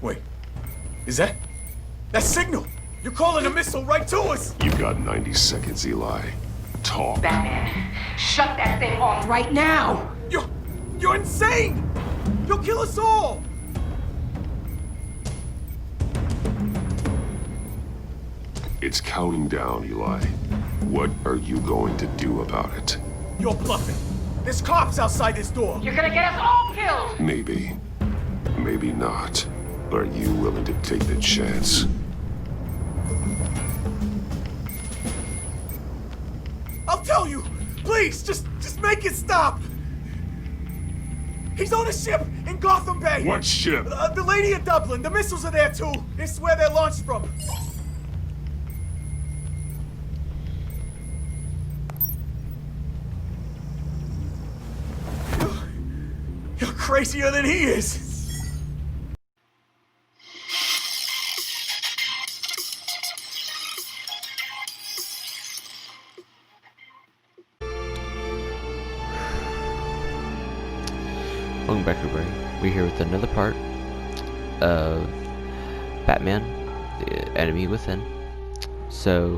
Wait, is that signal? You're calling a missile right to us! You've got 90 seconds, Eli. Talk. Batman, shut that thing off right now! You're insane! You'll kill us all! It's counting down, Eli. What are you going to do about it? You're bluffing. There's cops outside this door. You're gonna get us all killed! Maybe. Maybe not. Are you willing to take the chance? I'll tell you! Please, just make it stop! He's on a ship in Gotham Bay! What ship? The Lady of Dublin. The missiles are there too. It's where they're launched from. You're crazier than he is! Welcome back, everybody. We're here with another part of Batman, the Enemy Within. So,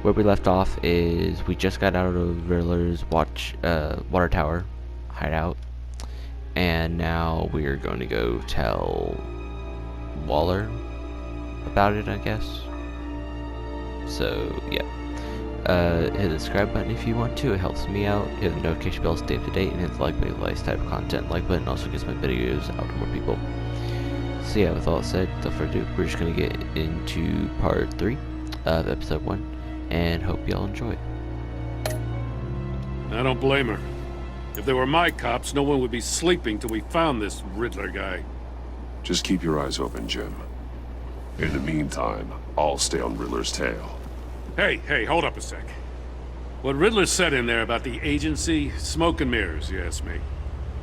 where we left off is we just got out of Riddler's water tower hideout, and now we are going to go tell Waller about it, I guess. So, yeah. Hit the subscribe button if you want to, it helps me out. Hit the notification bell to stay up to date, and hit the like button if type of content. Like button also gets my videos out to more people. So yeah, with all that said, without further ado, we're just gonna get into part 3 of episode 1, and hope y'all enjoy it. I don't blame her. If they were my cops, no one would be sleeping till we found this Riddler guy. Just keep your eyes open, Jim. In the meantime, I'll stay on Riddler's tail. Hey, hold up a sec. What Riddler said in there about the agency, smoke and mirrors, you ask me.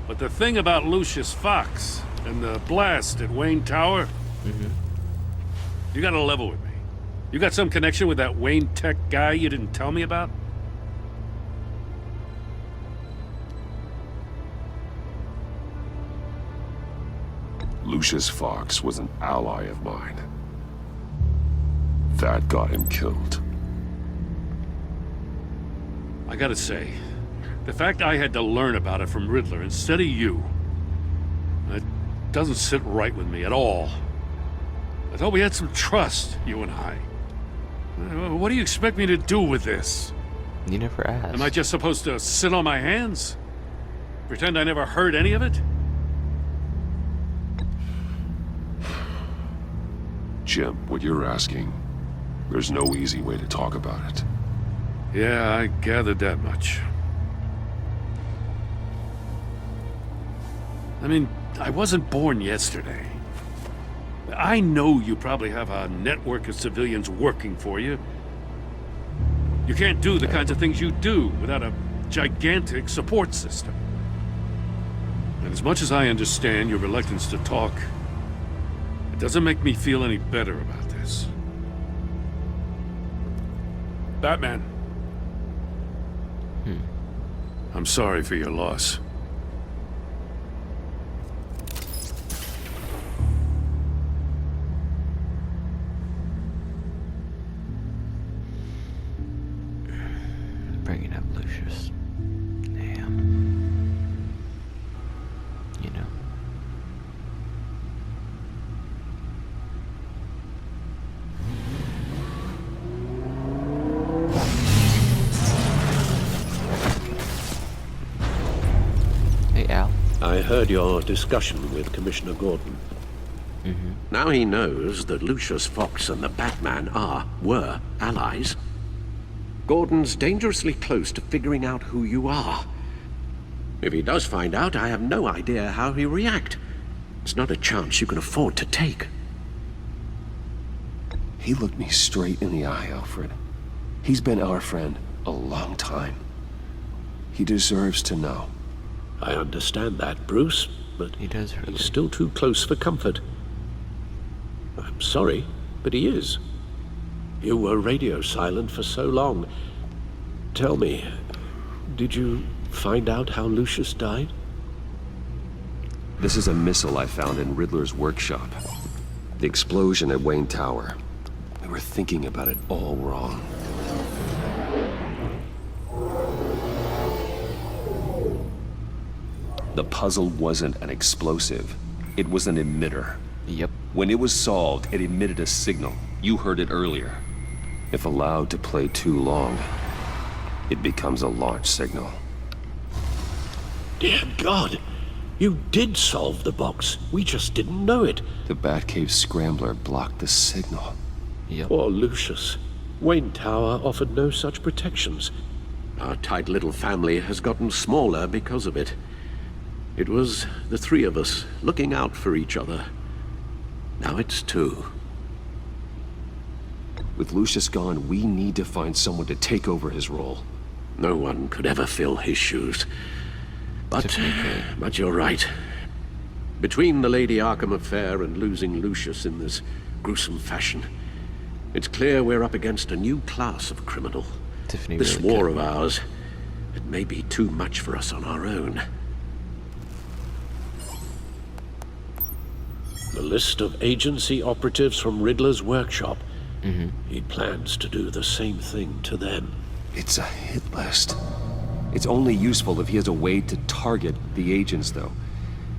But the thing about Lucius Fox and the blast at Wayne Tower, you gotta level with me. You got some connection with that Wayne Tech guy you didn't tell me about? Lucius Fox was an ally of mine. That got him killed. I gotta say, the fact I had to learn about it from Riddler instead of you, it doesn't sit right with me at all. I thought we had some trust, you and I. What do you expect me to do with this? You never asked. Am I just supposed to sit on my hands? Pretend I never heard any of it? Jim, what you're asking, there's no easy way to talk about it. Yeah, I gathered that much. I mean, I wasn't born yesterday. I know you probably have a network of civilians working for you. You can't do the kinds of things you do without a gigantic support system. And as much as I understand your reluctance to talk, it doesn't make me feel any better about this. Batman. I'm sorry for your loss. Bringing up Lucius. Damn. You know. I heard your discussion with Commissioner Gordon. Now he knows that Lucius Fox and the Batman were allies. Gordon's dangerously close to figuring out who you are. If he does find out, I have no idea how he'll react. It's not a chance you can afford to take. He looked me straight in the eye, Alfred. He's been our friend a long time. He deserves to know. I understand that, Bruce, but He does hurt. he's still too close for comfort. I'm sorry, but he is. You were radio silent for so long. Tell me, did you find out how Lucius died? This is a missile I found in Riddler's workshop. The explosion at Wayne Tower. We were thinking about it all wrong. The puzzle wasn't an explosive. It was an emitter. Yep. When it was solved, it emitted a signal. You heard it earlier. If allowed to play too long, it becomes a launch signal. Dear God! You did solve the box. We just didn't know it. The Batcave scrambler blocked the signal. Yep. Poor Lucius. Wayne Tower offered no such protections. Our tight little family has gotten smaller because of it. It was the three of us looking out for each other. Now it's two. With Lucius gone, we need to find someone to take over his role. No one could ever fill his shoes. But you're right. Between the Lady Arkham affair and losing Lucius in this gruesome fashion, it's clear we're up against a new class of criminal. Tiffany This really war could. of ours, it may be too much for us on our own. The list of agency operatives from Riddler's workshop. He plans to do the same thing to them. It's a hit list. It's only useful if he has a way to target the agents, though.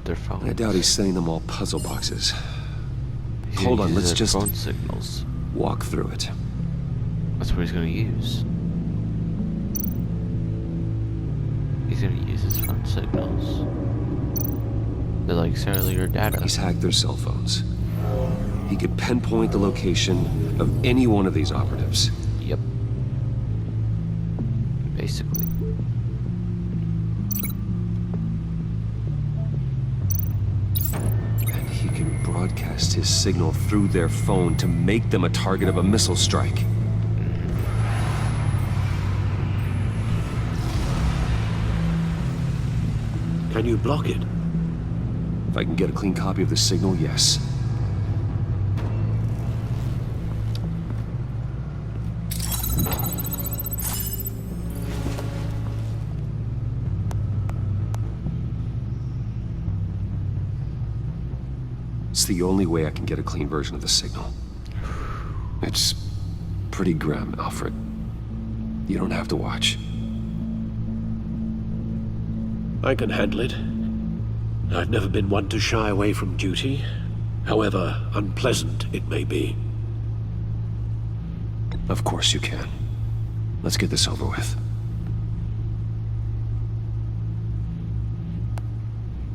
Their phones. I doubt he's sending them all puzzle boxes. He Hold on, uses let's their just phone signals. walk through it. That's what he's gonna use. He's gonna use his phone signals. They're like cellular data. He's hacked their cell phones. He could pinpoint the location of any one of these operatives. Yep. Basically. And he can broadcast his signal through their phone to make them a target of a missile strike. Can you block it? If I can get a clean copy of the signal, yes. It's the only way I can get a clean version of the signal. It's pretty grim, Alfred. You don't have to watch. I can handle it. I've never been one to shy away from duty, however unpleasant it may be. Of course you can. Let's get this over with.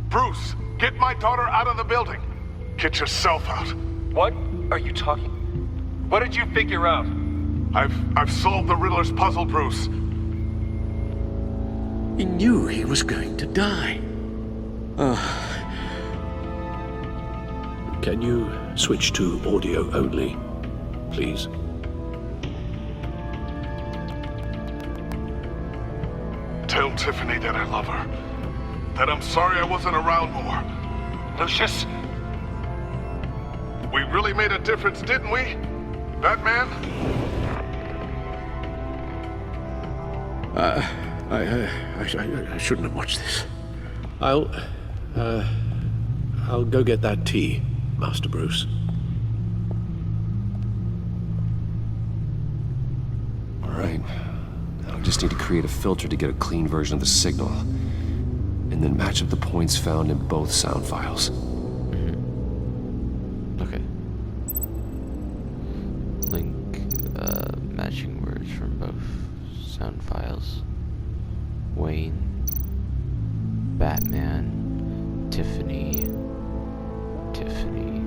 Bruce, get my daughter out of the building. Get yourself out. What are you talking? What did you figure out? I've solved the Riddler's puzzle, Bruce. He knew he was going to die. Can you switch to audio only, please? Tell Tiffany that I love her. That I'm sorry I wasn't around more. Lucius? We really made a difference, didn't we? Batman? I shouldn't have watched this. I'll go get that tea, Master Bruce. All right. Now I just need to create a filter to get a clean version of the signal. And then match up the points found in both sound files. Okay. Link matching words from both sound files. Wayne, Batman, Tiffany. Tiffany.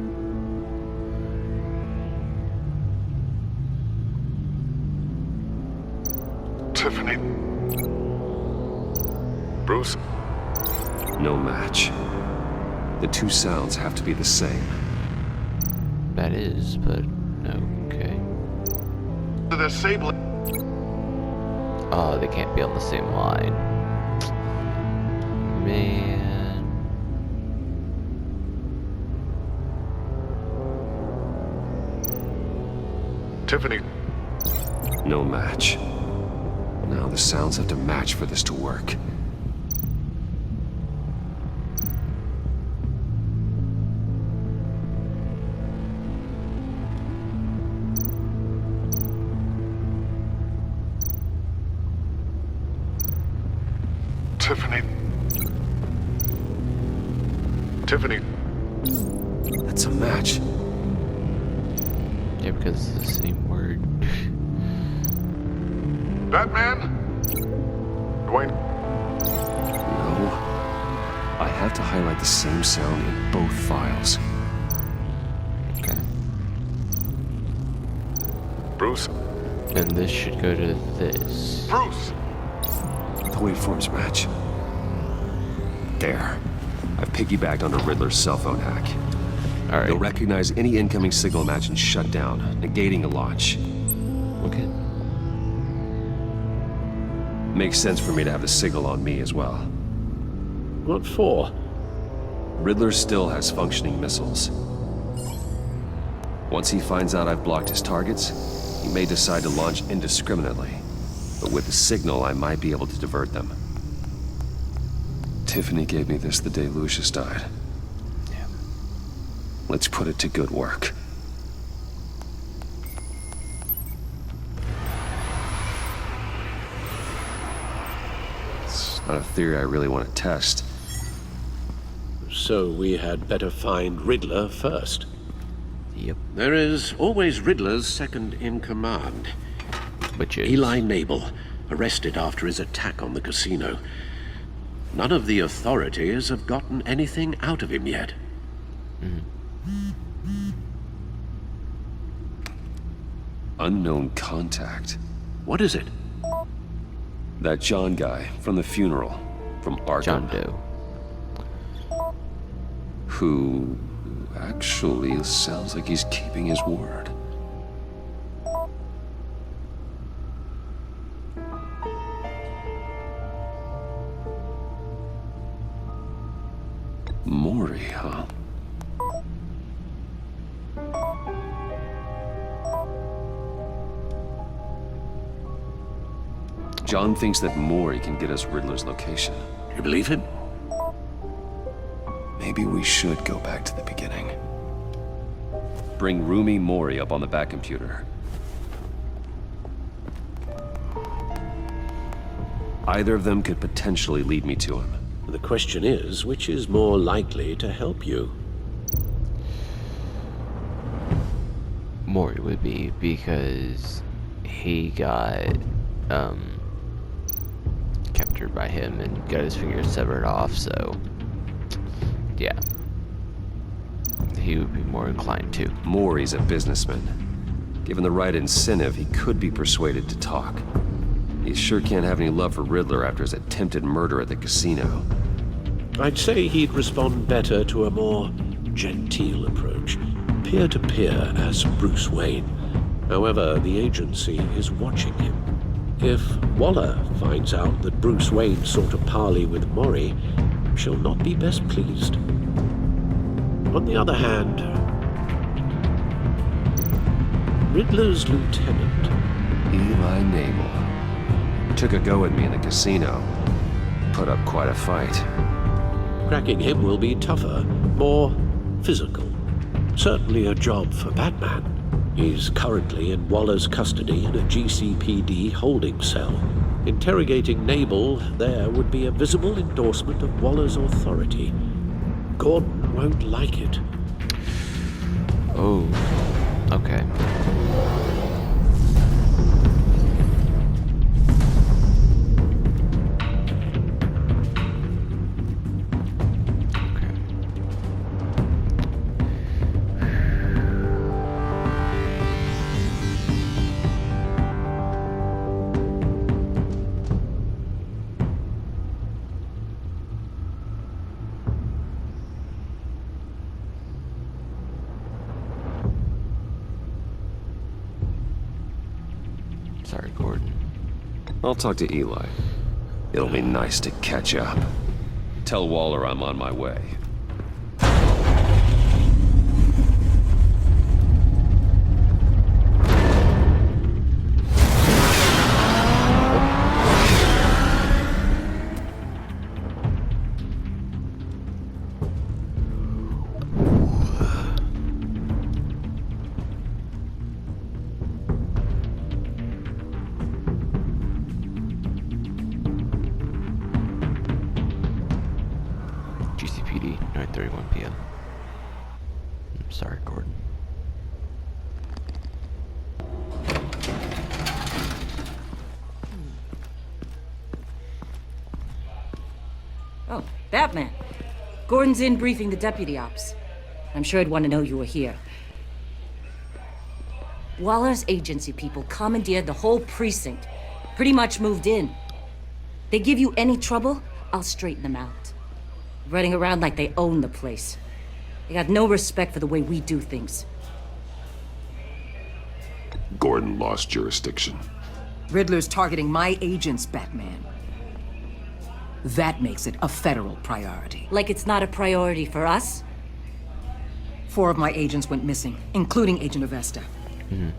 Bruce? No match. The two sounds have to be the same. That is, but okay. The same. Oh, they can't be on the same line. Man. Tiffany. No match. Now the sounds have to match for this to work. Tiffany. Tiffany. That's a match. Yeah, because it's the same word. Batman? Dwayne? No. I have to highlight the same sound in both files. Okay. Bruce? And this should go to this. Bruce! The waveforms match. There. I've piggybacked on a Riddler's cell phone hack. Alright. You'll recognize any incoming signal match and shut down, negating a launch. Okay. Makes sense for me to have the signal on me as well. What for? Riddler still has functioning missiles. Once he finds out I've blocked his targets, he may decide to launch indiscriminately. But with the signal, I might be able to divert them. Tiffany gave me this the day Lucius died. Yeah. Let's put it to good work. It's not a theory I really want to test. So we had better find Riddler first. Yep. There is always Riddler's second in command. Which is Eli Nabel, arrested after his attack on the casino. None of the authorities have gotten anything out of him yet. Unknown contact. What is it? That John guy from the funeral, from Arkham. John Doe. Who actually sounds like he's keeping his word. Maury, huh? John thinks that Maury can get us Riddler's location. You believe him? Maybe we should go back to the beginning. Bring Rumi Mori up on the back computer. Either of them could potentially lead me to him. The question is, which is more likely to help you? Maury would be, because he got captured by him and got his fingers severed off, so yeah, he would be more inclined to. Maury's a businessman. Given the right incentive, he could be persuaded to talk. He sure can't have any love for Riddler after his attempted murder at the casino. I'd say he'd respond better to a more genteel approach, peer-to-peer as Bruce Wayne. However, the agency is watching him. If Waller finds out that Bruce Wayne sought a parley with Maury, she'll not be best pleased. On the other hand, Riddler's lieutenant, Eli Nabel took a go at me in the casino. Put up quite a fight. cracking him will be tougher, more physical. Certainly a job for Batman. He's currently in Waller's custody in a GCPD holding cell. Interrogating Nabel there would be a visible endorsement of Waller's authority. Gordon won't like it. Oh, okay. Sorry, Gordon. I'll talk to Eli. It'll be nice to catch up. Tell Waller I'm on my way. 6:31 p.m. I'm sorry, Gordon. Oh, Batman. Gordon's in briefing the deputy ops. I'm sure I'd want to know you were here. Waller's agency people commandeered the whole precinct. Pretty much moved in. They give you any trouble, I'll straighten them out. Running around like they own the place. They got no respect for the way we do things. Gordon lost jurisdiction. Riddler's targeting my agents, Batman. That makes it a federal priority. Like it's not a priority for us? 4 of my agents went missing, including Agent Avesta.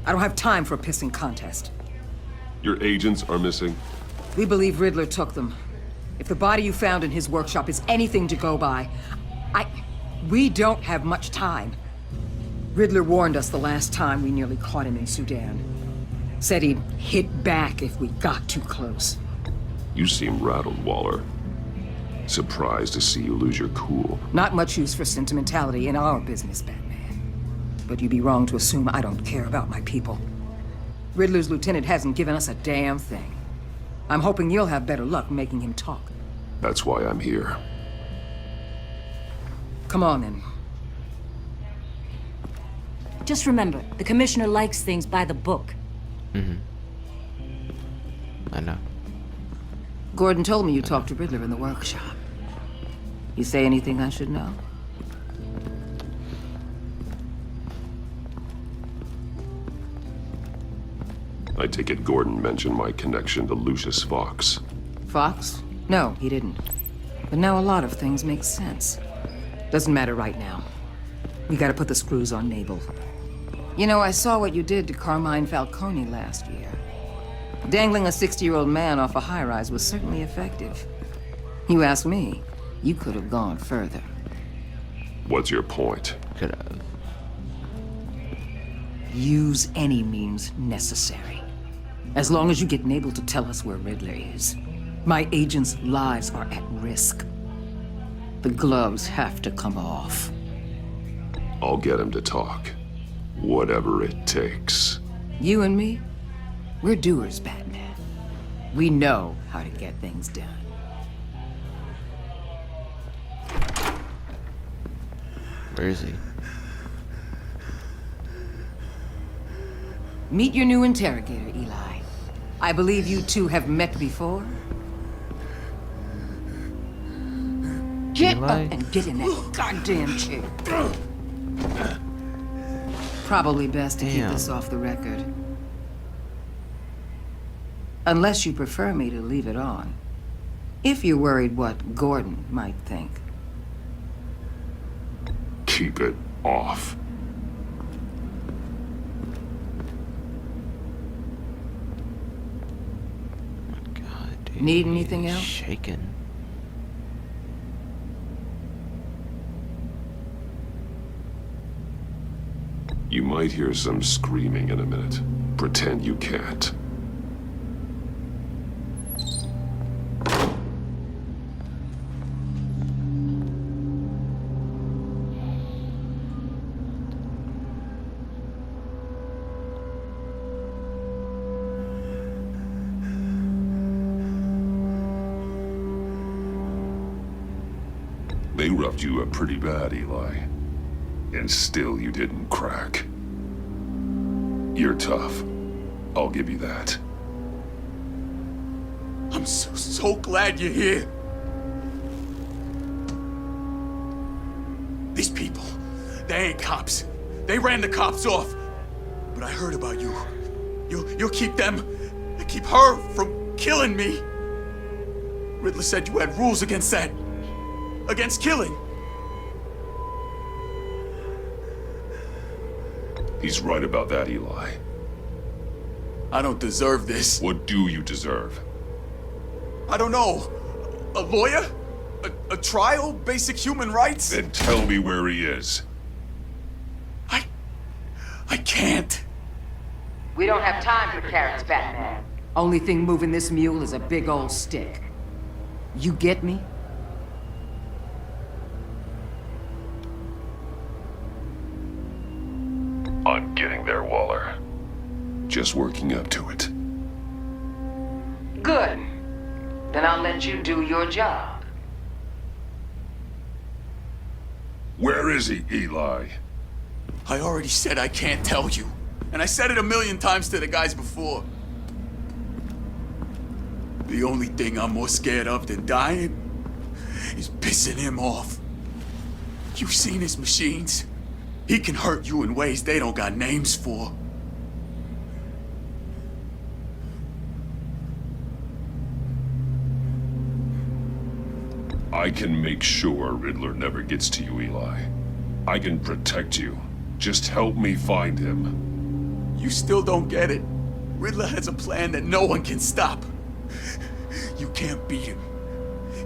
I don't have time for a pissing contest. Your agents are missing? We believe Riddler took them. If the body you found in his workshop is anything to go by, we don't have much time. Riddler warned us the last time we nearly caught him in Sudan. Said he'd hit back if we got too close. You seem rattled, Waller. Surprised to see you lose your cool. Not much use for sentimentality in our business, Batman. But you'd be wrong to assume I don't care about my people. Riddler's lieutenant hasn't given us a damn thing. I'm hoping you'll have better luck making him talk. That's why I'm here. Come on, then. Just remember, the commissioner likes things by the book. I know. Gordon told me you talked to Riddler in the workshop. You say anything I should know? I take it Gordon mentioned my connection to Lucius Fox. Fox? No, he didn't. But now a lot of things make sense. Doesn't matter right now. We gotta put the screws on Mabel. You know, I saw what you did to Carmine Falcone last year. Dangling a 60-year-old man off a high-rise was certainly effective. You ask me, you could have gone further. What's your point? Could have. Use any means necessary. As long as you get Mabel to tell us where Riddler is. My agents' lives are at risk. The gloves have to come off. I'll get him to talk. Whatever it takes. You and me, we're doers, Batman. We know how to get things done. Where is he? Meet your new interrogator, Eli. I believe you two have met before. Get Eli? up and get in that goddamn chair. Probably best to keep Damn. this off the record. Unless you prefer me to leave it on. If you're worried what Gordon might think. Keep it off. God, dude. Need anything he's else? Shaking. You might hear some screaming in a minute. Pretend you can't. They roughed you up pretty bad, Eli. And still you didn't crack. You're tough. I'll give you that. I'm so glad you're here. These people, they ain't cops. They ran the cops off. But I heard about you. You'll keep them, and keep her from killing me. Riddler said you had rules against that. Against killing. He's right about that, Eli. I don't deserve this. What do you deserve? I don't know. A lawyer? A trial? Basic human rights? Then tell me where he is. I can't. We don't have time for carrots, Batman. Only thing moving this mule is a big old stick. You get me? I'm getting there, Waller. Just working up to it. Good. Then I'll let you do your job. Where is he, Eli? I already said I can't tell you. And I said it 1,000,000 times to the guys before. The only thing I'm more scared of than dying is pissing him off. You've seen his machines. He can hurt you in ways they don't got names for. I can make sure Riddler never gets to you, Eli. I can protect you. Just help me find him. You still don't get it. Riddler has a plan that no one can stop. You can't beat him.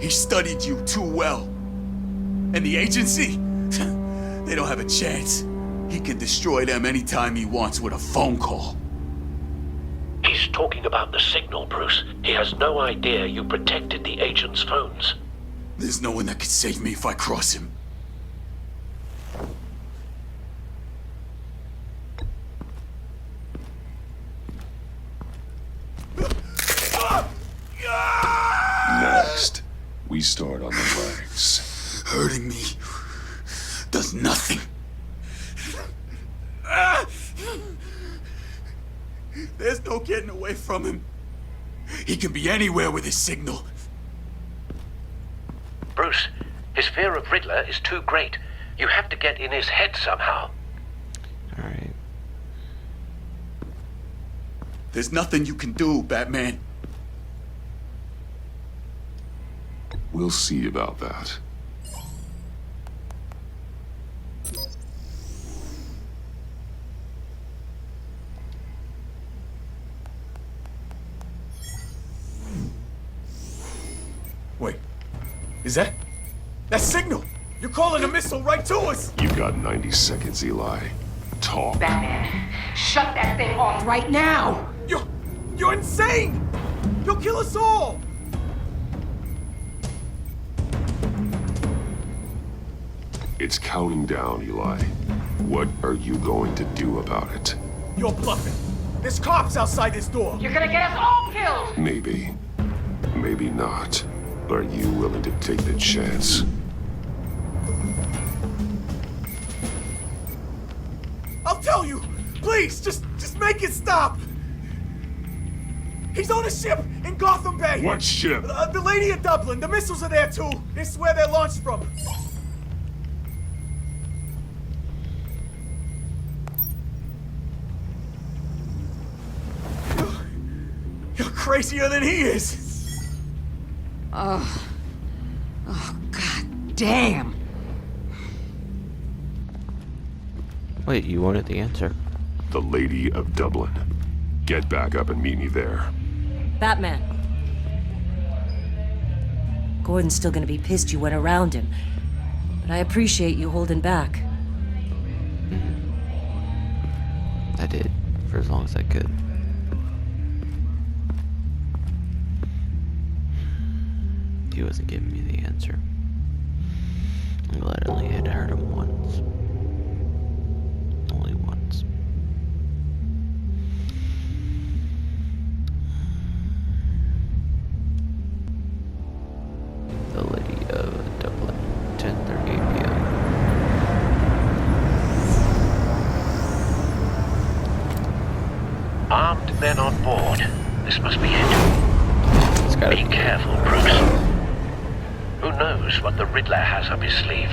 He studied you too well. And the agency? They don't have a chance. He can destroy them anytime he wants with a phone call. He's talking about the signal, Bruce. He has no idea you protected the agent's phones. There's no one that can save me if I cross him. Next, we start on the legs. Hurting me does nothing. There's no getting away from him. He can be anywhere with his signal. Bruce, his fear of Riddler is too great. You have to get in his head somehow. Alright. There's nothing you can do, Batman. We'll see about that. Wait, is that signal? You're calling a missile right to us! You've got 90 seconds, Eli. Talk. Batman, shut that thing off right now! You're insane! You'll kill us all! It's counting down, Eli. What are you going to do about it? You're bluffing. There's cops outside this door. You're gonna get us all killed! Maybe. Maybe not. Are you willing to take the chance? I'll tell you! Please, just make it stop! He's on a ship in Gotham Bay! What ship? The Lady of Dublin. The missiles are there too. This is where they're launched from. You're crazier than he is! Oh, god damn! Wait, you wanted the answer? The Lady of Dublin. Get back up and meet me there. Batman. Gordon's still gonna be pissed you went around him. But I appreciate you holding back. I did, for as long as I could. He wasn't giving me the answer. I'm glad I only had to hurt him once. Only once. The Lady of Dublin, 10:38 p.m. Armed men on board. This must be it. It's gotta Be be. careful, Bruce. Who knows what the Riddler has up his sleeve?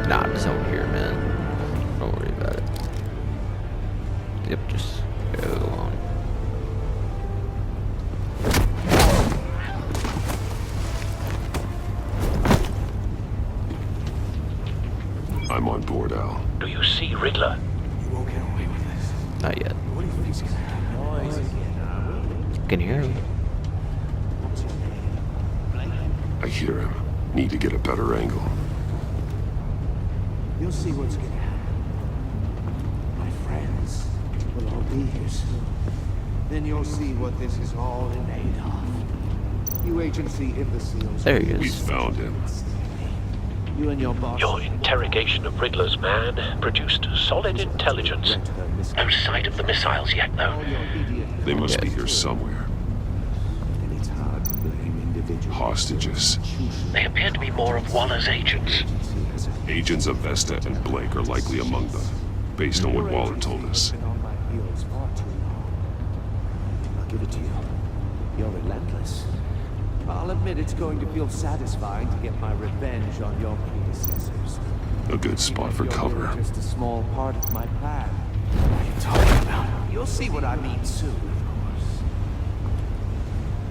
Nah, just over here, man. Don't worry about it. Yep, just go on. I'm on board, Al. Do you see Riddler? Not yet. Can hear him. I hear him. Need to get a better angle. You'll see what's gonna happen. My friends will all be here soon. Then you'll see what this is all in aid of. You agency imbeciles. There he We is. found him. You and your boss. Your interrogation of Riddler's man produced solid intelligence. No sight of the missiles yet, though. They must be here somewhere. And it's hard to blame individuals. Hostages. They appear to be more of Waller's agents. Agents of Vesta and Blake are likely among them, based on what Waller told us. Been on my heels far too long. I'll give it to you. You're relentless. I'll admit it's going to feel satisfying to get my revenge on your predecessors. A good spot for You're cover. really just a small part of my plan. What are you talking about? You'll see what I mean soon, of course.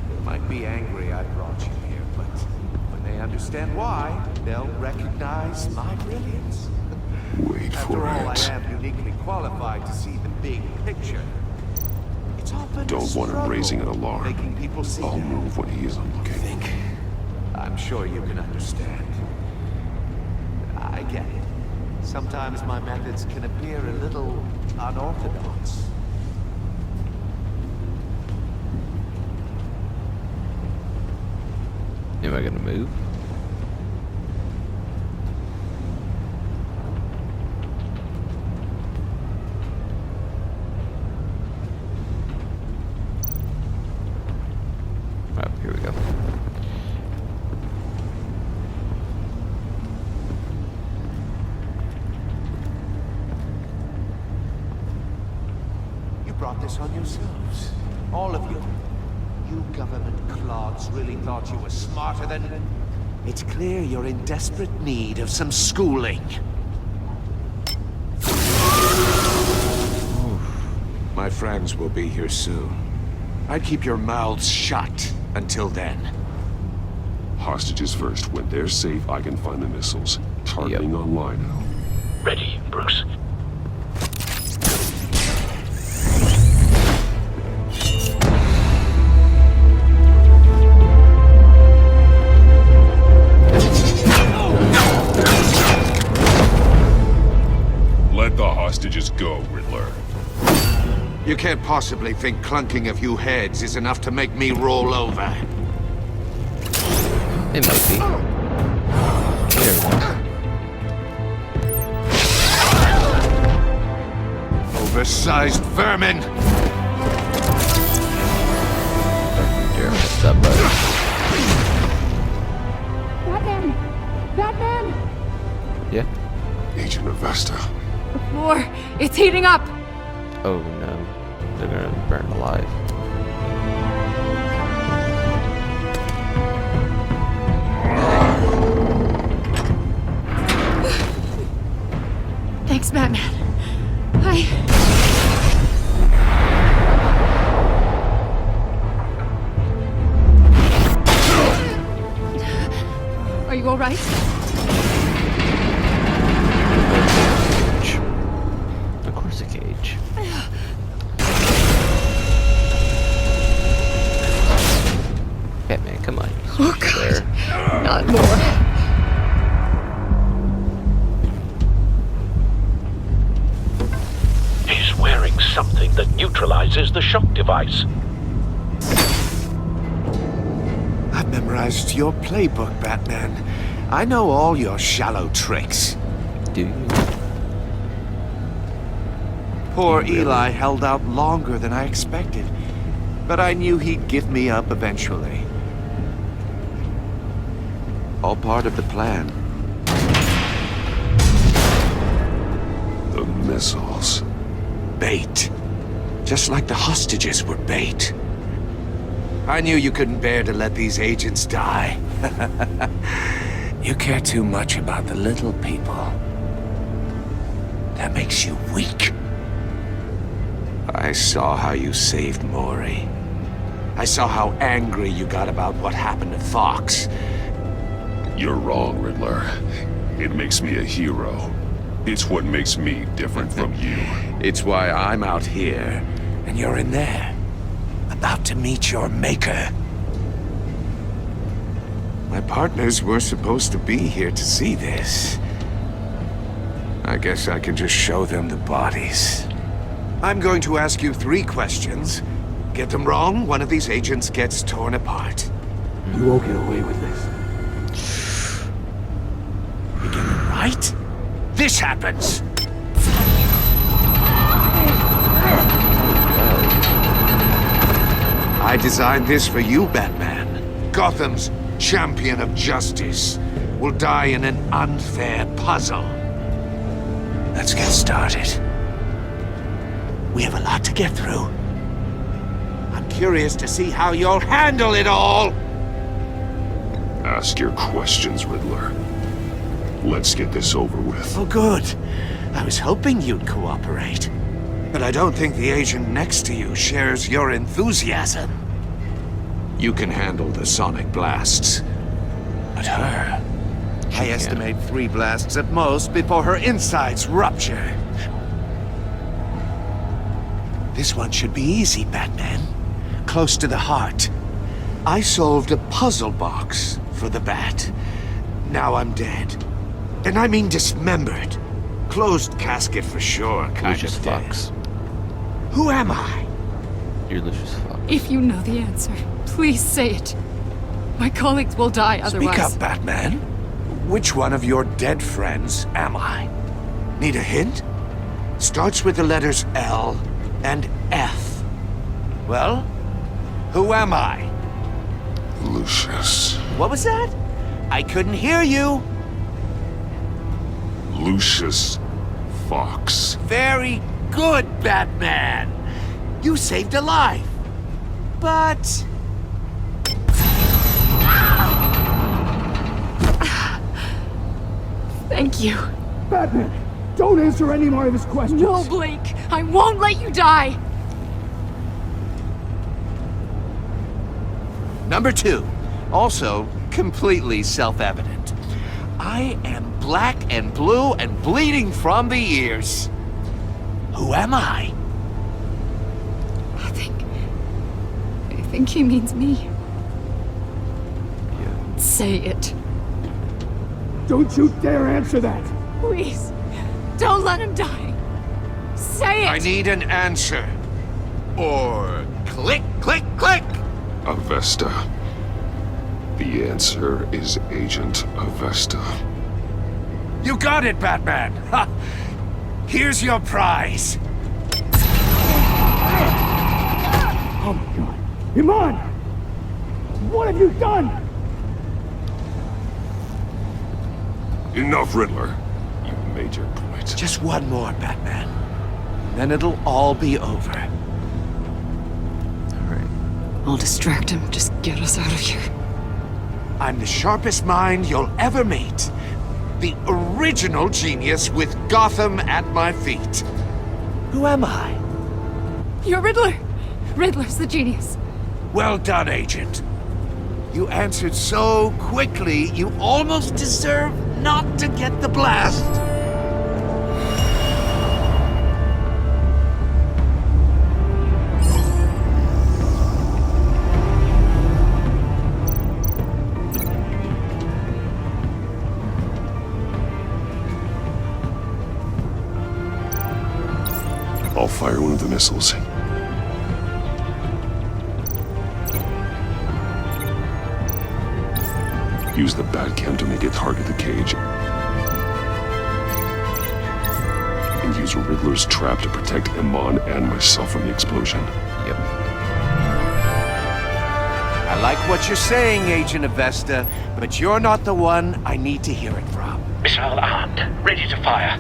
They might be angry I brought you here, but when they understand why, they'll recognize my brilliance. Wait After for all, I it. am uniquely qualified to see the big picture. It's often Don't want him struggle raising an alarm. making people see I'll that. move when he isn't looking. I'm sure you can understand. I get it. Sometimes my methods can appear a little unorthodox. Am I gonna move? Oh, here we go. You brought this on yourselves. All of you. You government clods really thought you were smarter than... It's clear you're in desperate need of some schooling. My friends will be here soon. I'd keep your mouths shut until then. Hostages first. When they're safe, I can find the missiles. Targeting on Lino. Ready, Bruce? Let the hostages go, Riddler. You can't possibly think clunking a few heads is enough to make me roll over. It might be. There we go. Oversized vermin! Here, what's up, bud? Batman! Yeah? Agent of Vesta. The floor! It's heating up! Oh no. They're gonna burn alive. Thanks, Batman. Are you alright? Of course a cage. Batman, come on. Oh god. Not more. He's wearing something that neutralizes the shock device. I've memorized your playbook, Batman. I know all your shallow tricks. Do you? Poor Eli held out longer than I expected, but I knew he'd give me up eventually. All part of the plan. The missiles. Bait. Just like the hostages were bait. I knew you couldn't bear to let these agents die. You care too much about the little people. That makes you weak. I saw how you saved Maury. I saw how angry you got about what happened to Fox. You're wrong, Riddler. It makes me a hero. It's what makes me different from you. It's why I'm out here, and you're in there. About to meet your maker. My partners were supposed to be here to see this. I guess I can just show them the bodies. I'm going to ask you 3 questions. Get them wrong, one of these agents gets torn apart. You won't get away with this. You get it right? This happens! I designed this for you, Batman. Gotham's champion of justice will die in an unfair puzzle. Let's get started. We have a lot to get through. I'm curious to see how you'll handle it all! Ask your questions, Riddler. Let's get this over with. Oh, good. I was hoping you'd cooperate. But I don't think the agent next to you shares your enthusiasm. You can handle the sonic blasts. But her... I estimate 3 blasts at most before her insides rupture. This one should be easy, Batman. Close to the heart. I solved a puzzle box for the Bat. Now I'm dead. And I mean dismembered. Closed casket for sure, kind Lucius of dead. Fox. Who am I? You're Lucius Fox. If you know the answer, please say it. My colleagues will die otherwise. Speak up, Batman. Which one of your dead friends am I? Need a hint? Starts with the letters L and F. Well, who am I? Lucius. What was that? I couldn't hear you. Lucius Fox. Very good, Batman. You saved a life. But... Thank you. Batman, don't answer any more of his questions. No, Blake. I won't let you die. Number 2. Also, completely self-evident. I am black and blue and bleeding from the ears. Who am I? I think he means me. Say it. Don't you dare answer that! Please. Don't let him die. Say it! I need an answer. Or click, click, click! Avesta. The answer is Agent Avesta. You got it, Batman! Ha! Here's your prize. Oh my god. Iman! What have you done? Enough, Riddler. You've made your point. Just one more, Batman. Then it'll all be over. Alright. I'll distract him. Just get us out of here. I'm the sharpest mind you'll ever meet. The original genius with Gotham at my feet. Who am I? You're Riddler. Riddler's the genius. Well done, Agent. You answered so quickly, you almost deserve not to get the blast. I'll fire one of the missiles. Use the Batcam to make it target the cage. And use Riddler's trap to protect Iman and myself from the explosion. Yep. I like what you're saying, Agent Avesta, but you're not the one I need to hear it from. Missile armed, ready to fire.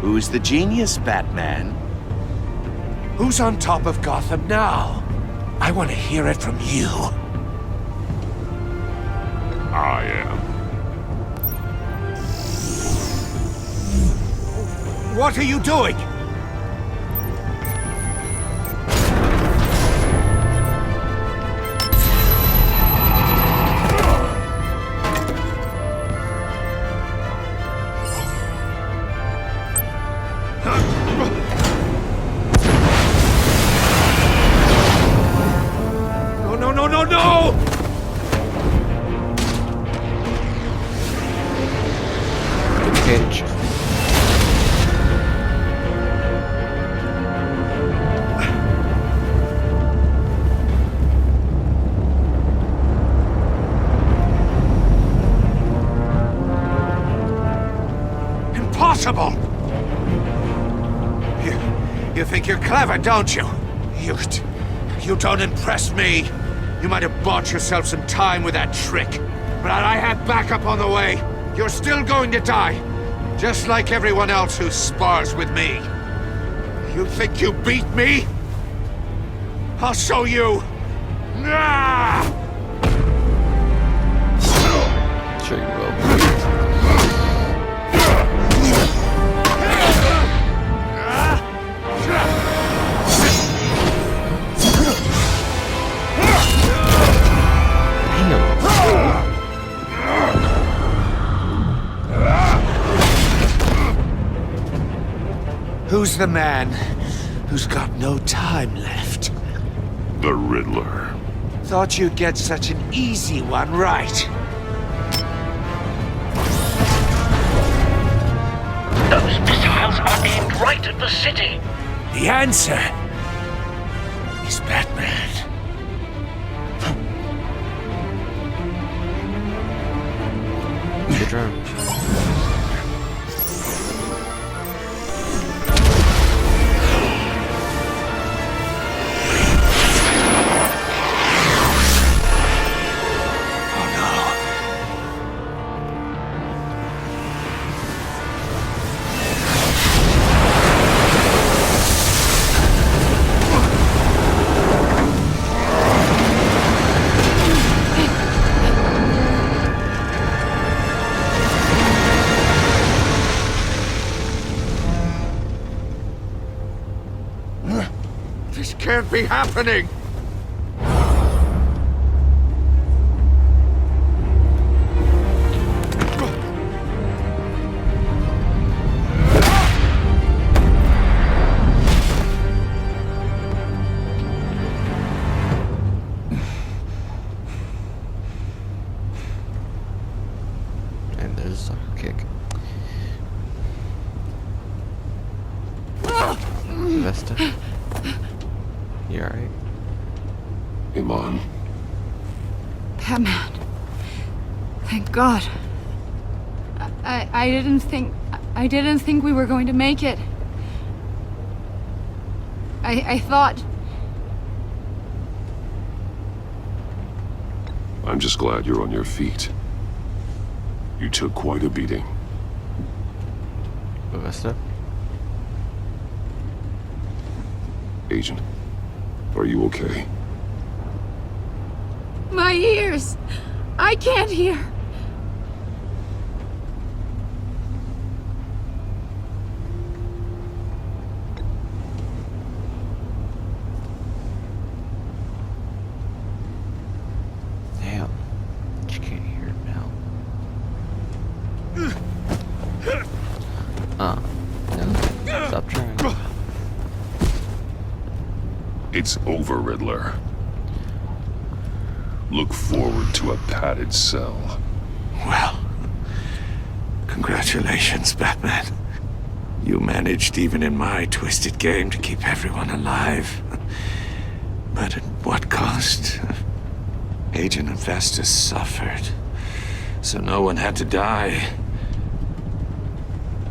Who's the genius, Batman? Who's on top of Gotham now? I want to hear it from you. I am. What are you doing? No! Cage. impossible! You think you're clever, don't you? You don't impress me. You might have bought yourself some time with that trick, but I had backup on the way. You're still going to die, just like everyone else who spars with me. You think you beat me? I'll show you. Ah! Sure you will. Who's the man who's got no time left? The Riddler. Thought you'd get such an easy one right. Those missiles are aimed right at the city. The answer is Batman. Good job. This can't be happening! And there's a soccer kick. Vesta. You alright? Iman. Batman. Thank God. I didn't think we were going to make it. I thought. I'm just glad you're on your feet. You took quite a beating. Vesta? Agent, are you okay? My ears! I can't hear! Damn. You can't hear it now. No. Stop trying. It's over, Riddler. Look forward to a padded cell. Well, congratulations, Batman. You managed, even in my twisted game, to keep everyone alive. But at what cost? Agent Hephaestus suffered, so no one had to die.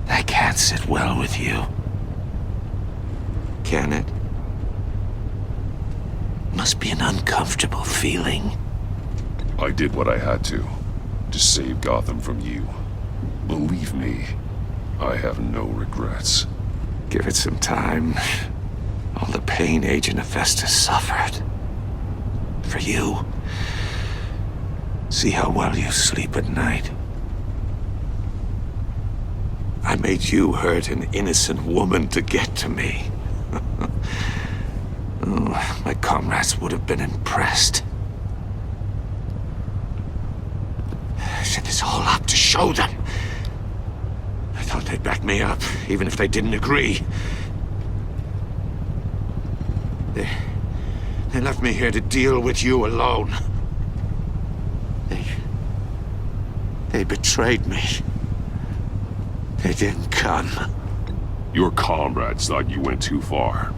That can't sit well with you. Can it? Must be an uncomfortable feeling. I did what I had to save Gotham from you. Believe me, I have no regrets. Give it some time. All the pain Agent Hephaestus suffered. For you. See how well you sleep at night. I made you hurt an innocent woman to get to me. Oh, my comrades would have been impressed. I set this all up to show them. I thought they'd back me up, even if they didn't agree. They left me here to deal with you alone. They betrayed me. They didn't come. Your comrades thought you went too far.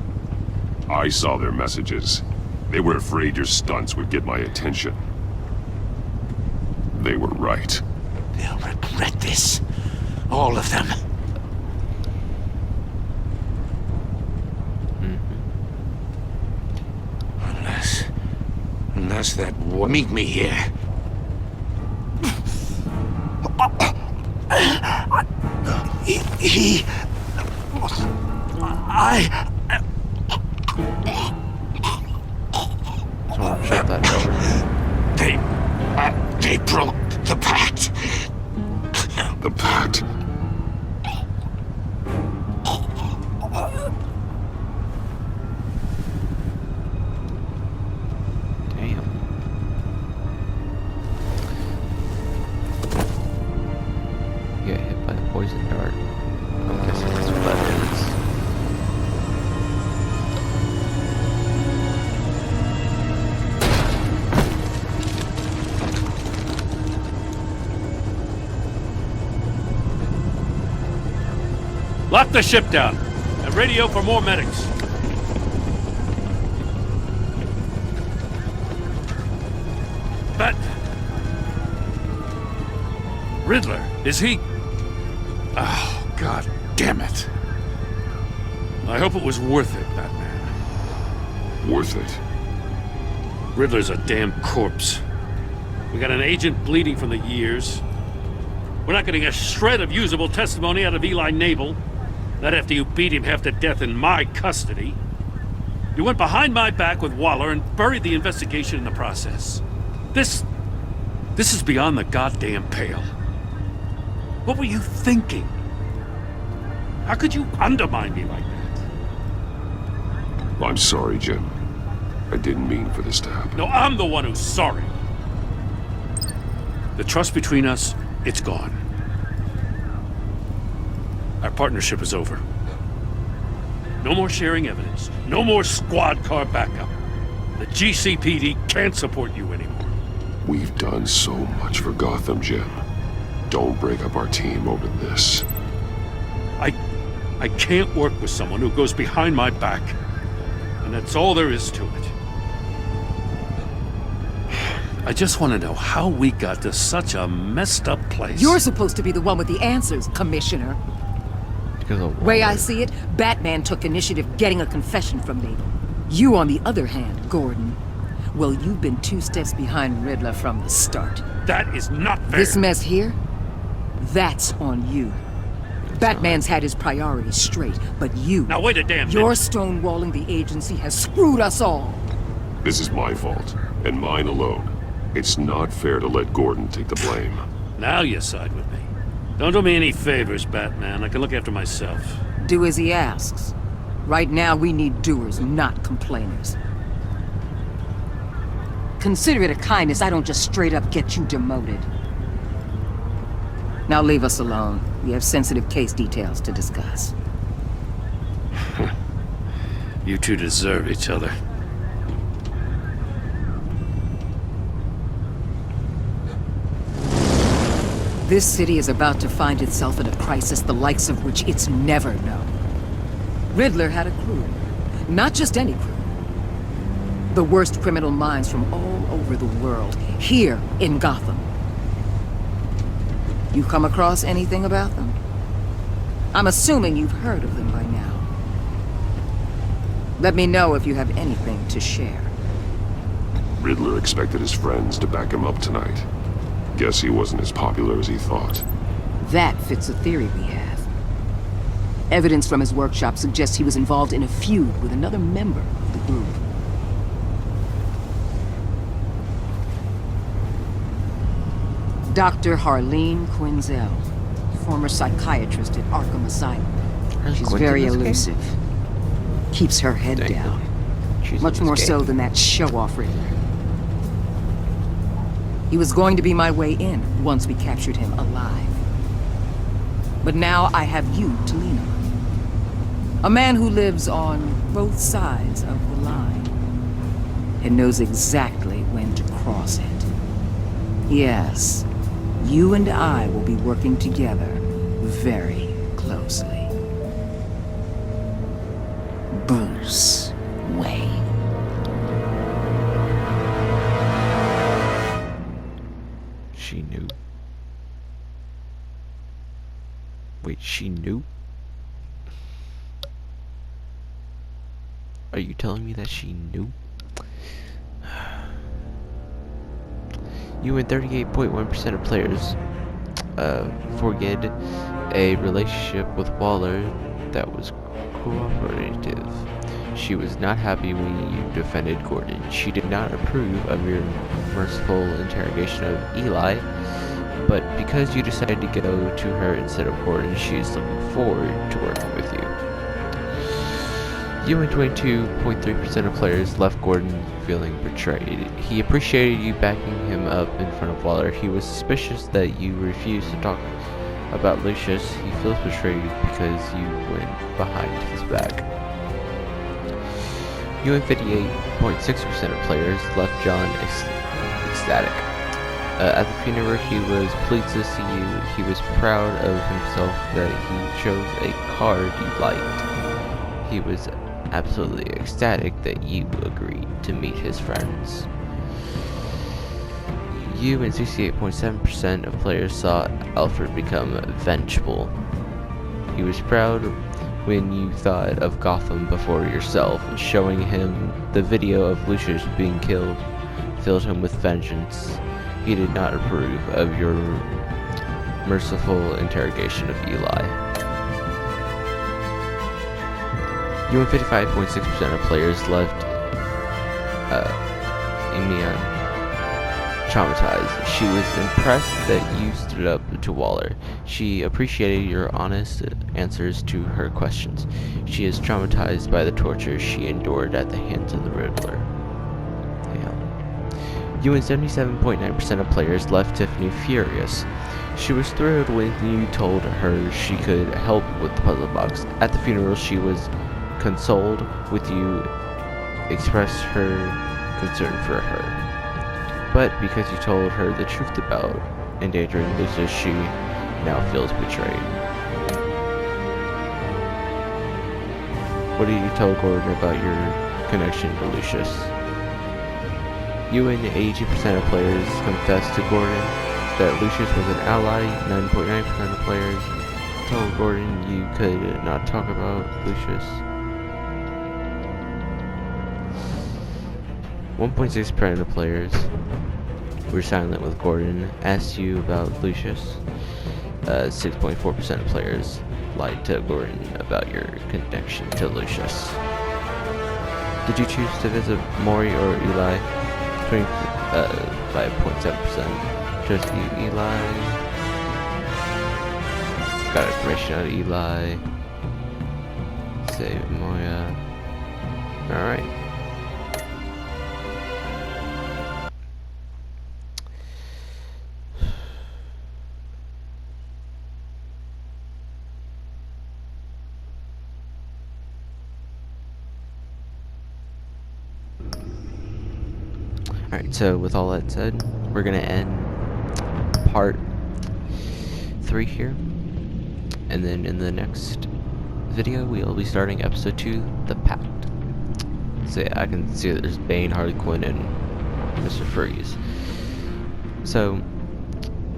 I saw their messages. They were afraid your stunts would get my attention. They were right. They'll regret this. All of them. us that meet me here. Someone shut that door. They broke the pact. The pact? Damn. You get hit by a poison dart. I'm guessing that's what that is. Lock the ship down and radio for more medics. But Riddler, is he? Oh, God damn it. I hope it was worth it, Batman. Worth it. Riddler's a damn corpse. We got an agent bleeding from the years. We're not getting a shred of usable testimony out of Eli Nabel. Not after you beat him half to death in my custody. You went behind my back with Waller and buried the investigation in the process. This is beyond the goddamn pale. What were you thinking? How could you undermine me like that? I'm sorry, Jim. I didn't mean for this to happen. No, I'm the one who's sorry. The trust between us, it's gone. Our partnership is over. No more sharing evidence. No more squad car backup. The GCPD can't support you anymore. We've done so much for Gotham, Jim. Don't break up our team over this. I can't work with someone who goes behind my back. And that's all there is to it. I just want to know how we got to such a messed up place. You're supposed to be the one with the answers, Commissioner. Because of Way I see it, Batman took initiative getting a confession from Nabel. You, on the other hand, Gordon, well, you've been 2 steps behind Riddler from the start. That is not fair. This mess here, that's on you. Batman's had his priorities straight, but you... Now wait a damn minute. Your stonewalling the agency has screwed us all. This is my fault, and mine alone. It's not fair to let Gordon take the blame. Now you side with me. Don't do me any favors, Batman. I can look after myself. Do as he asks. Right now, we need doers, not complainers. Consider it a kindness I don't just straight up get you demoted. Now leave us alone. We have sensitive case details to discuss. You two deserve each other. This city is about to find itself in a crisis the likes of which it's never known. Riddler had a crew. Not just any crew. The worst criminal minds from all over the world, here in Gotham. You come across anything about them? I'm assuming you've heard of them by now. Let me know if you have anything to share. Riddler expected his friends to back him up tonight. Guess he wasn't as popular as he thought. That fits a theory we have. Evidence from his workshop suggests he was involved in a feud with another member of the group. Dr. Harleen Quinzel, former psychiatrist at Arkham Asylum. She's very elusive. Keeps her head down. Much more so than that show-off Riddler. He was going to be my way in once we captured him alive. But now I have you to lean on. A man who lives on both sides of the line and knows exactly when to cross it. Yes, you and I will be working together very closely. Bruce Wayne. She knew. Wait, she knew? Are you telling me that she knew? You and 38.1% of players forget a relationship with Waller that was cooperative. She was not happy when you defended Gordon. She did not approve of your merciful interrogation of Eli, but because you decided to go to her instead of Gordon, she is looking forward to working with you. You and 22.3% of players left Gordon feeling betrayed. He appreciated you backing him up in front of Waller. He was suspicious that you refused to talk about Lucius. He feels betrayed because you went behind his back. You and 58.6% of players left John ecstatic. At the funeral, he was pleased to see you. He was proud of himself that he chose a card you liked. He was absolutely ecstatic that you agreed to meet his friends. You and 68.7% of players saw Alfred become vengeful. He was proud when you thought of Gotham before yourself. Showing him the video of Lucius being killed filled him with vengeance. He did not approve of your merciful interrogation of Eli. You and 55.6% of players left Enigma traumatized. She was impressed that you stood up to Waller. She appreciated your honest answers to her questions. She is traumatized by the torture she endured at the hands of the Riddler. You and 77.9% of players left Tiffany furious. She was thrilled when you told her she could help with the puzzle box. At the funeral, she was consoled with you expressed her concern for her. But because you told her the truth about endangering Lucius, she now feels betrayed. What did you tell Gordon about your connection to Lucius? You and 82% of players confessed to Gordon that Lucius was an ally. 9.9% of players told Gordon you could not talk about Lucius. 1.6% of players were silent with Gordon, asked you about Lucius. 6.4% of players lied to Gordon about your connection to Lucius. Did you choose to visit Maury or Eli? 5.7% chose Eli. Got information out of Eli. Save Moya. Alright. Alright, so with all that said, we're gonna end part 3 here, and then in the next video we'll be starting episode 2, The Pact. So yeah, I can see that there's Bane, Harley Quinn, and Mr. Freeze. So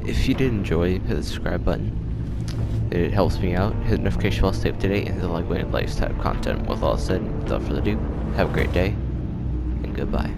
if you did enjoy, hit the subscribe button. It helps me out. Hit the notification bell to stay up to date, and hit the like button if you like this type of content. With all that said, without further ado, have a great day, and goodbye.